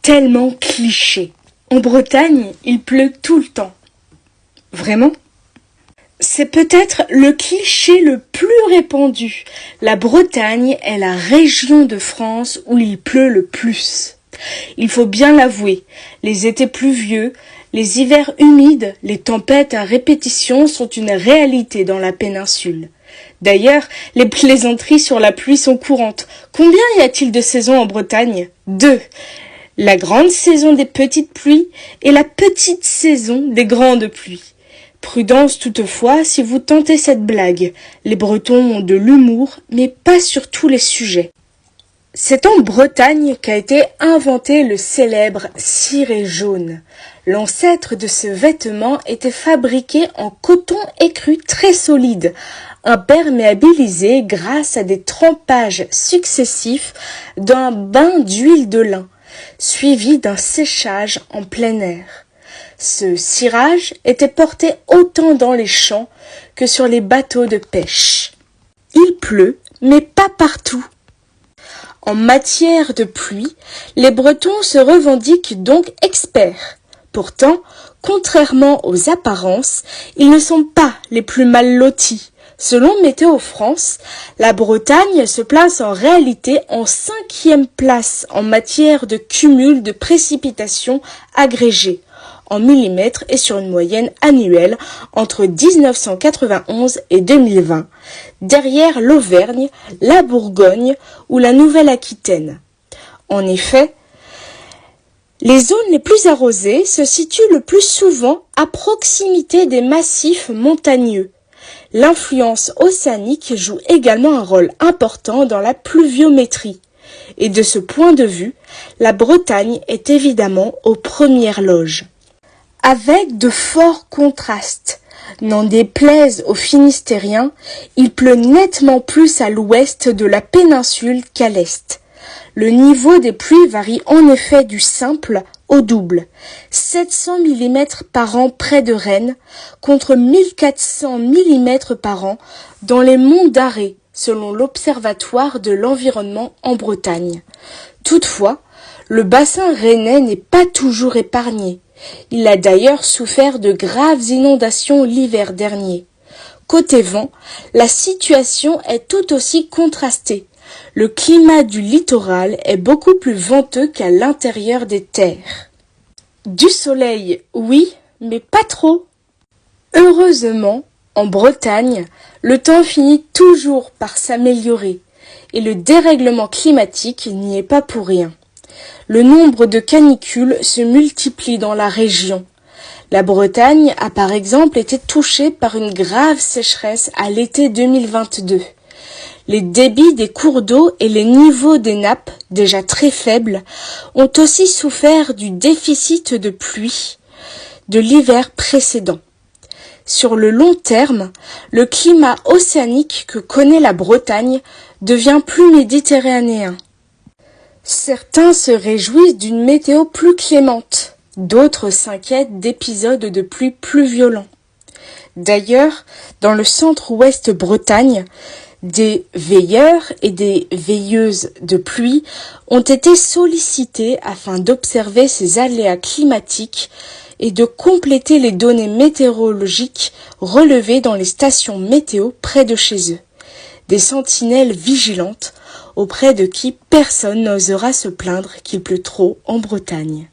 tellement cliché. En Bretagne, il pleut tout le temps. Vraiment? C'est peut-être le cliché le plus répandu. La Bretagne est la région de France où il pleut le plus. Il faut bien l'avouer, les étés pluvieux, les hivers humides, les tempêtes à répétition sont une réalité dans la péninsule. D'ailleurs, les plaisanteries sur la pluie sont courantes. Combien y a-t-il de saisons en Bretagne? 2. La grande saison des petites pluies et la petite saison des grandes pluies. Prudence toutefois si vous tentez cette blague. Les Bretons ont de l'humour, mais pas sur tous les sujets. C'est en Bretagne qu'a été inventé le célèbre ciré jaune. L'ancêtre de ce vêtement était fabriqué en coton écru très solide, imperméabilisé grâce à des trempages successifs d'un bain d'huile de lin, suivi d'un séchage en plein air. Ce cirage était porté autant dans les champs que sur les bateaux de pêche. Il pleut, mais pas partout. En matière de pluie, les Bretons se revendiquent donc experts. Pourtant, contrairement aux apparences, ils ne sont pas les plus mal lotis. Selon Météo France, la Bretagne se place en réalité en 5e place en matière de cumul de précipitations agrégées en millimètres et sur une moyenne annuelle entre 1991 et 2020, derrière l'Auvergne, la Bourgogne ou la Nouvelle-Aquitaine. En effet, les zones les plus arrosées se situent le plus souvent à proximité des massifs montagneux. L'influence océanique joue également un rôle important dans la pluviométrie. Et de ce point de vue, la Bretagne est évidemment aux premières loges. Avec de forts contrastes, n'en déplaise aux Finistériens, il pleut nettement plus à l'ouest de la péninsule qu'à l'est. Le niveau des pluies varie en effet du simple au double. 700 mm par an près de Rennes, contre 1400 mm par an dans les monts d'Arrée, selon l'Observatoire de l'environnement en Bretagne. Toutefois, le bassin rennais n'est pas toujours épargné. Il a d'ailleurs souffert de graves inondations l'hiver dernier. Côté vent, la situation est tout aussi contrastée. Le climat du littoral est beaucoup plus venteux qu'à l'intérieur des terres. Du soleil, oui, mais pas trop. Heureusement, en Bretagne, le temps finit toujours par s'améliorer et le dérèglement climatique n'y est pas pour rien. Le nombre de canicules se multiplie dans la région. La Bretagne a par exemple été touchée par une grave sécheresse à l'été 2022. Les débits des cours d'eau et les niveaux des nappes, déjà très faibles, ont aussi souffert du déficit de pluie de l'hiver précédent. Sur le long terme, le climat océanique que connaît la Bretagne devient plus méditerranéen. Certains se réjouissent d'une météo plus clémente, d'autres s'inquiètent d'épisodes de pluie plus violents. D'ailleurs, dans le centre-ouest Bretagne, des veilleurs et des veilleuses de pluie ont été sollicités afin d'observer ces aléas climatiques et de compléter les données météorologiques relevées dans les stations météo près de chez eux. Des sentinelles vigilantes auprès de qui personne n'osera se plaindre qu'il pleut trop en Bretagne.